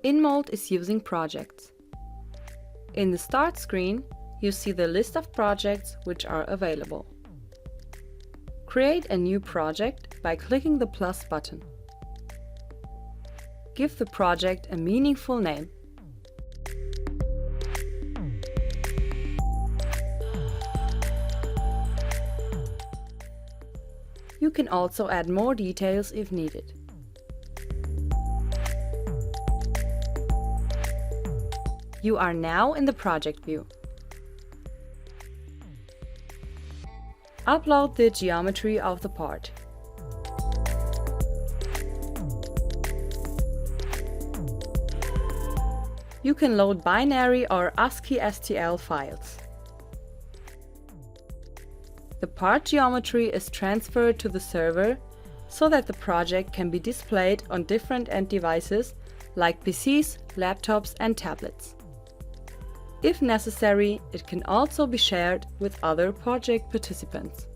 inMold is using projects. In the Start screen, you see the list of projects which are available. Create a new project by clicking the plus button. Give the project a meaningful name. You can also add more details if needed. You are now in the project view. Upload the geometry of the part. You can load binary or ASCII STL files. The part geometry is transferred to the server so that the project can be displayed on different end devices like PCs, laptops and tablets. If necessary, it can also be shared with other project participants.